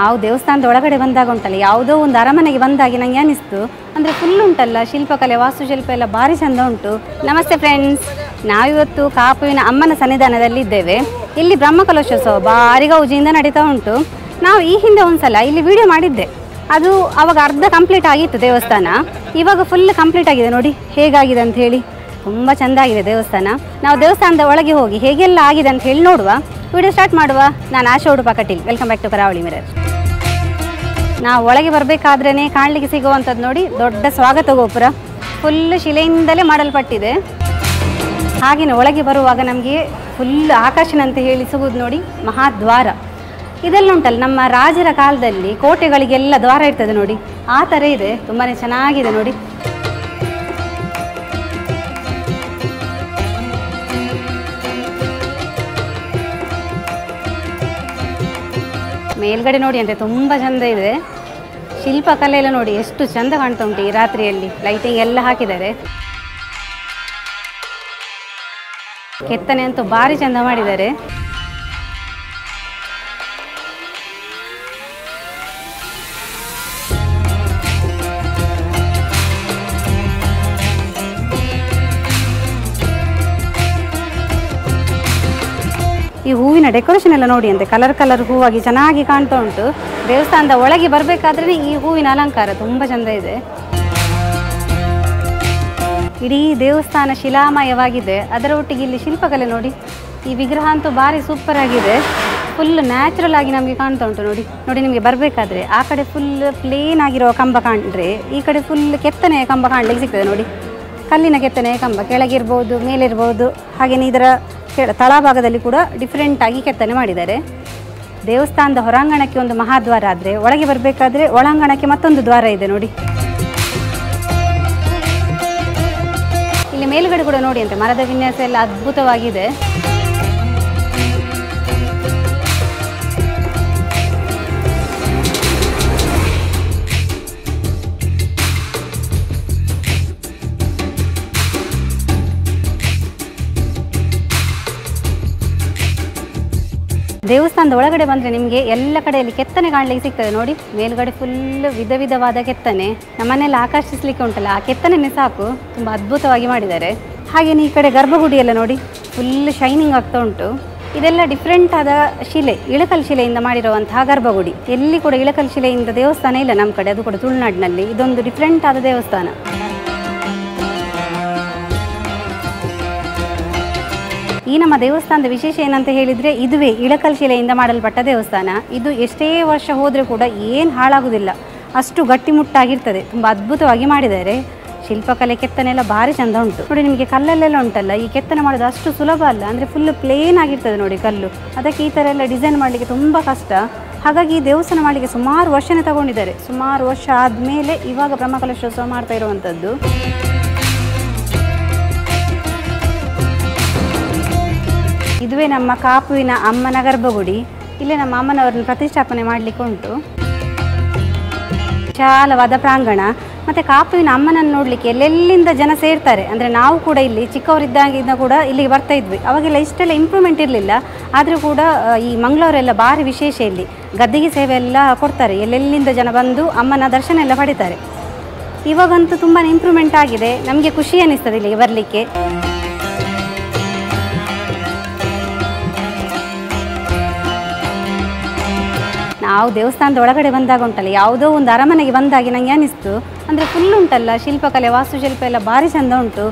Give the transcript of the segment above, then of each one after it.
ನಾವು ದೇವಸ್ಥಾನದ ಒಳಗಡೆ ಬಂದಾಗ ಉಂಟಲ್ಲ, ಯಾವುದೋ ಒಂದು ಅರಮನೆಗೆ ಬಂದಾಗಿ ನನಗೆ ಅನಿಸ್ತು. ಅಂದರೆ ಫುಲ್ ಉಂಟಲ್ಲ ಶಿಲ್ಪಕಲೆ, ವಾಸ್ತುಶಿಲ್ಪ ಎಲ್ಲ ಭಾರಿ ಚಂದ ಉಂಟು. ನಮಸ್ತೆ ಫ್ರೆಂಡ್ಸ್, ನಾವಿವತ್ತು ಕಾಪುವಿನ ಅಮ್ಮನ ಸನ್ನಿಧಾನದಲ್ಲಿ ಇದ್ದೇವೆ. ಇಲ್ಲಿ ಬ್ರಹ್ಮಕಲಶೋತ್ಸವ ಭಾರಿ ಗೌಜಿಯಿಂದ ನಡೀತಾ ಉಂಟು. ನಾವು ಈ ಹಿಂದೆ ಒಂದ್ಸಲ ಇಲ್ಲಿ ವಿಡಿಯೋ ಮಾಡಿದ್ದೆ, ಅದು ಆವಾಗ ಅರ್ಧ ಕಂಪ್ಲೀಟ್ ಆಗಿತ್ತು ದೇವಸ್ಥಾನ. ಇವಾಗ ಫುಲ್ ಕಂಪ್ಲೀಟ್ ಆಗಿದೆ, ನೋಡಿ ಹೇಗಾಗಿದೆ ಅಂತ ಹೇಳಿ. ತುಂಬ ಚೆಂದ ಆಗಿದೆ ದೇವಸ್ಥಾನ. ನಾವು ದೇವಸ್ಥಾನದ ಒಳಗೆ ಹೋಗಿ ಹೇಗೆಲ್ಲ ಆಗಿದೆ ಅಂತ ಹೇಳಿ ನೋಡುವ. ವಿಡಿಯೋ ಸ್ಟಾರ್ಟ್ ಮಾಡುವ. ನಾನು Asha Udupa Kateel, welcome back to Karavali mirror. ನಾವು ಒಳಗೆ ಬರಬೇಕಾದ್ರೇ ಕಾಣಲಿಕ್ಕೆ ಸಿಗುವಂಥದ್ದು ನೋಡಿ ದೊಡ್ಡ ಸ್ವಾಗತ ಗೋಪುರ, ಫುಲ್ ಶಿಲೆಯಿಂದಲೇ ಮಾಡಲ್ಪಟ್ಟಿದೆ. ಹಾಗೆಯೇ ಒಳಗೆ ಬರುವಾಗ ನಮಗೆ ಫುಲ್ ಆಕರ್ಷಣೆ ಅಂತ ಹೇಳಿ ಸಿಗುವುದು ನೋಡಿ ಮಹಾದ್ವಾರ. ಇದೆಲ್ಲ ಉಂಟಲ್ಲ ನಮ್ಮ ರಾಜರ ಕಾಲದಲ್ಲಿ ಕೋಟೆಗಳಿಗೆಲ್ಲ ದ್ವಾರ ಇರ್ತದೆ ನೋಡಿ, ಆ ಥರ ಇದೆ. ತುಂಬಾ ಚೆನ್ನಾಗಿದೆ ನೋಡಿ. ಮೇಲ್ಗಡೆ ನೋಡಿ ಅಂತೆ ತುಂಬ ಚೆಂದ ಇದೆ. ಶಿಲ್ಪಕಲೆ ಎಲ್ಲ ನೋಡಿ ಎಷ್ಟು ಚೆಂದ ಕಾಣ್ತಾ ಉಂಟು. ಈ ರಾತ್ರಿಯಲ್ಲಿ ಲೈಟಿಂಗ್ ಎಲ್ಲ ಹಾಕಿದ್ದಾರೆ. ಕೆತ್ತನೆ ಅಂತೂ ಭಾರಿ ಚೆಂದ ಮಾಡಿದ್ದಾರೆ. ಈ ಹೂವಿನ ಡೆಕೋರೇಷನ್ ಎಲ್ಲ ನೋಡಿ ಅಂತೆ, ಕಲರ್ ಕಲರ್ ಹೂವಾಗಿ ಚೆನ್ನಾಗಿ ಕಾಣ್ತಾ ಉಂಟು. ದೇವಸ್ಥಾನದ ಒಳಗೆ ಬರಬೇಕಾದ್ರೆ ಈ ಹೂವಿನ ಅಲಂಕಾರ ತುಂಬ ಚೆಂದ ಇದೆ. ಇಡೀ ದೇವಸ್ಥಾನ ಶಿಲಾಮಯವಾಗಿದೆ. ಅದರ ಒಟ್ಟಿಗೆ ಇಲ್ಲಿ ಶಿಲ್ಪಕಲೆ ನೋಡಿ. ಈ ವಿಗ್ರಹ ಅಂತೂ ಭಾರಿ ಸೂಪರ್ ಆಗಿದೆ. ಫುಲ್ ನ್ಯಾಚುರಲ್ ಆಗಿ ನಮಗೆ ಕಾಣ್ತಾ ಉಂಟು ನೋಡಿ. ನೋಡಿ ನಿಮಗೆ ಬರಬೇಕಾದ್ರೆ ಆ ಕಡೆ ಫುಲ್ ಪ್ಲೇನ್ ಆಗಿರೋ ಕಂಬ ಕಾಣ್ರೆ, ಈ ಕಡೆ ಫುಲ್ ಕೆತ್ತನೆಯ ಕಂಬ ಕಾಣಲಿಕ್ಕೆ ಸಿಗ್ತದೆ ನೋಡಿ. ಕಲ್ಲಿನ ಕೆತ್ತನೆಯ ಕಂಬ ಕೆಳಗಿರ್ಬೋದು, ಮೇಲಿರ್ಬೋದು. ಹಾಗೆಯೇ ಇದರ ತಳಭಾಗದಲ್ಲಿ ಕೂಡ ಡಿಫ್ರೆಂಟ್ ಆಗಿ ಕೆತ್ತನೆ ಮಾಡಿದ್ದಾರೆ. ದೇವಸ್ಥಾನದ ಹೊರಾಂಗಣಕ್ಕೆ ಒಂದು ಮಹಾದ್ವಾರ ಆದರೆ, ಒಳಗೆ ಬರಬೇಕಾದ್ರೆ ಒಳಾಂಗಣಕ್ಕೆ ಮತ್ತೊಂದು ದ್ವಾರ ಇದೆ ನೋಡಿ. ಇಲ್ಲಿ ಮೇಲುಗಡೆ ಕೂಡ ನೋಡಿ ಅಂತೆ ಮರದ ವಿನ್ಯಾಸ ಎಲ್ಲ ಅದ್ಭುತವಾಗಿದೆ. ದೇವಸ್ಥಾನದ ಒಳಗಡೆ ಬಂದರೆ ನಿಮಗೆ ಎಲ್ಲ ಕಡೆಯಲ್ಲಿ ಕೆತ್ತನೆ ಕಾಣಲಿಕ್ಕೆ ಸಿಗ್ತದೆ ನೋಡಿ. ಮೇಲುಗಡೆ ಫುಲ್ ವಿಧ ವಿಧವಾದ ಕೆತ್ತನೆ. ನಮ್ಮನ್ನೆಲ್ಲ ಆಕರ್ಷಿಸಲಿಕ್ಕೆ ಉಂಟಲ್ಲ, ಆ ಕೆತ್ತನೆ ಸಾಕು, ತುಂಬ ಅದ್ಭುತವಾಗಿ ಮಾಡಿದ್ದಾರೆ. ಹಾಗೆಯೇ ಈ ಕಡೆ ಗರ್ಭಗುಡಿ ಎಲ್ಲ ನೋಡಿ ಫುಲ್ ಶೈನಿಂಗ್ ಆಗ್ತಾ ಉಂಟು. ಇದೆಲ್ಲ ಡಿಫ್ರೆಂಟ್ ಆದ ಶಿಲೆ, ಇಳಕಲ್ ಶಿಲೆಯಿಂದ ಮಾಡಿರುವಂತಹ ಗರ್ಭಗುಡಿ. ಎಲ್ಲಿ ಕೂಡ ಇಳಕಲ್ ಶಿಲೆಯಿಂದ ದೇವಸ್ಥಾನ ಇಲ್ಲ ನಮ್ಮ ಕಡೆ, ಅದು ಕೂಡ ತುಳುನಾಡಿನಲ್ಲಿ. ಇದೊಂದು ಡಿಫ್ರೆಂಟ್ ಆದ ದೇವಸ್ಥಾನ. ಈ ನಮ್ಮ ದೇವಸ್ಥಾನದ ವಿಶೇಷ ಏನಂತ ಹೇಳಿದರೆ, ಇದುವೇ ಇಳಕಲ್ ಶಿಲೆಯಿಂದ ಮಾಡಲ್ಪಟ್ಟ ದೇವಸ್ಥಾನ. ಇದು ಎಷ್ಟೇ ವರ್ಷ ಹೋದರೆ ಕೂಡ ಏನು ಹಾಳಾಗುವುದಿಲ್ಲ, ಅಷ್ಟು ಗಟ್ಟಿಮುಟ್ಟಾಗಿರ್ತದೆ. ತುಂಬ ಅದ್ಭುತವಾಗಿ ಮಾಡಿದ್ದಾರೆ. ಶಿಲ್ಪಕಲೆ ಕೆತ್ತನೆ ಎಲ್ಲ ಭಾರಿ ಚೆಂದ ಉಂಟು ನೋಡಿ. ನಿಮಗೆ ಕಲ್ಲಲ್ಲೆಲ್ಲ ಉಂಟಲ್ಲ, ಈ ಕೆತ್ತನೆ ಮಾಡೋದು ಅಷ್ಟು ಸುಲಭ ಅಲ್ಲ. ಅಂದರೆ ಫುಲ್ ಪ್ಲೇನ್ ಆಗಿರ್ತದೆ ನೋಡಿ ಕಲ್ಲು. ಅದಕ್ಕೆ ಈ ಥರ ಎಲ್ಲ ಡಿಸೈನ್ ಮಾಡಲಿಕ್ಕೆ ತುಂಬ ಕಷ್ಟ. ಹಾಗಾಗಿ ಈ ದೇವಸ್ಥಾನ ಮಾಡಲಿಕ್ಕೆ ಸುಮಾರು ವರ್ಷನೇ ತಗೊಂಡಿದ್ದಾರೆ. ಸುಮಾರು ವರ್ಷ ಆದಮೇಲೆ ಇವಾಗ ಬ್ರಹ್ಮಕಲಶೋತ್ಸವ ಮಾಡ್ತಾ ಇರುವಂಥದ್ದು. ಇದುವೇ ನಮ್ಮ ಕಾಪುವಿನ ಅಮ್ಮನ ಗರ್ಭಗುಡಿ. ಇಲ್ಲೇ ನಮ್ಮ ಅಮ್ಮನವರನ್ನು ಪ್ರತಿಷ್ಠಾಪನೆ ಮಾಡಲಿಕ್ಕೆ ಉಂಟು. ವಿಶಾಲವಾದ ಪ್ರಾಂಗಣ. ಮತ್ತು ಕಾಪುವಿನ ಅಮ್ಮನನ್ನು ನೋಡಲಿಕ್ಕೆ ಎಲ್ಲೆಲ್ಲಿಂದ ಜನ ಸೇರ್ತಾರೆ. ಅಂದರೆ ನಾವು ಕೂಡ ಇಲ್ಲಿ ಚಿಕ್ಕವರಿದ್ದಾಗಿಂದ ಕೂಡ ಇಲ್ಲಿಗೆ ಬರ್ತಾ ಇದ್ವಿ. ಅವಾಗೆಲ್ಲ ಇಷ್ಟೆಲ್ಲ ಇಂಪ್ರೂವ್ಮೆಂಟ್ ಇರಲಿಲ್ಲ. ಆದರೂ ಕೂಡ ಈ ಮಂಗಳೂರೆಲ್ಲ ಭಾರಿ ವಿಶೇಷ. ಇಲ್ಲಿ ಗದ್ದಿಗೆ ಸೇವೆ ಎಲ್ಲ ಕೊಡ್ತಾರೆ. ಎಲ್ಲೆಲ್ಲಿಂದ ಜನ ಬಂದು ಅಮ್ಮನ ದರ್ಶನ ಎಲ್ಲ ಪಡಿತಾರೆ. ಇವಾಗಂತೂ ತುಂಬಾ ಇಂಪ್ರೂವ್ಮೆಂಟ್ ಆಗಿದೆ. ನಮಗೆ ಖುಷಿ ಅನ್ನಿಸ್ತದೆ ಇಲ್ಲಿಗೆ ಬರಲಿಕ್ಕೆ. ನಾವು ದೇವಸ್ಥಾನದ ಒಳಗಡೆ ಬಂದಾಗ ಉಂಟಲ್ಲ, ಯಾವುದೋ ಒಂದು ಅರಮನೆಗೆ ಬಂದಾಗಿ ನನಗೆ ಅನಿಸ್ತು. ಅಂದರೆ ಫುಲ್ ಉಂಟಲ್ಲ ಶಿಲ್ಪಕಲೆ, ವಾಸ್ತುಶಿಲ್ಪ ಎಲ್ಲ ಭಾರಿ ಚೆಂದ ಉಂಟು.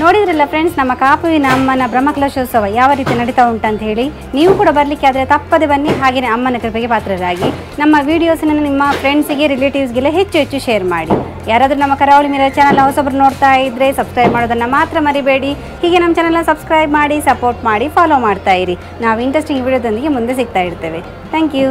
ನೋಡಿದ್ರಲ್ಲ ಫ್ರೆಂಡ್ಸ್, ನಮ್ಮ ಕಾಪುವಿನ ಅಮ್ಮನ ಬ್ರಹ್ಮಕಲಶೋತ್ಸವ ಯಾವ ರೀತಿ ನಡೀತಾ ಉಂಟಂತ ಹೇಳಿ. ನೀವು ಕೂಡ ಬರಲಿಕ್ಕೆ ಆದರೆ ತಪ್ಪದೆ ಬನ್ನಿ. ಹಾಗೆಯೇ ಅಮ್ಮನ ಕೃಪೆಗೆ ಪಾತ್ರರಾಗಿ ನಮ್ಮ ವೀಡಿಯೋಸನ್ನು ನಿಮ್ಮ ಫ್ರೆಂಡ್ಸಿಗೆ, ರಿಲೇಟಿವ್ಸ್ಗೆಲ್ಲ ಹೆಚ್ಚು ಶೇರ್ ಮಾಡಿ. ಯಾರಾದರೂ ನಮ್ಮ ಕರಾವಳಿ ಮಿರರ್ ಚಾನಲ್ನ ಹೊಸಬರು ನೋಡ್ತಾ ಇದ್ದರೆ ಸಬ್ಸ್ಕ್ರೈಬ್ ಮಾಡೋದನ್ನು ಮಾತ್ರ ಮರಿಬೇಡಿ. ಹೀಗೆ ನಮ್ಮ ಚಾನಲ್ನ ಸಬ್ಸ್ಕ್ರೈಬ್ ಮಾಡಿ, ಸಪೋರ್ಟ್ ಮಾಡಿ, ಫಾಲೋ ಮಾಡ್ತಾ ಇರಿ. ನಾವು ಇಂಟ್ರೆಸ್ಟಿಂಗ್ ವಿಡಿಯೋದೊಂದಿಗೆ ಮುಂದೆ ಸಿಗ್ತಾ ಇರ್ತೇವೆ. Thank you.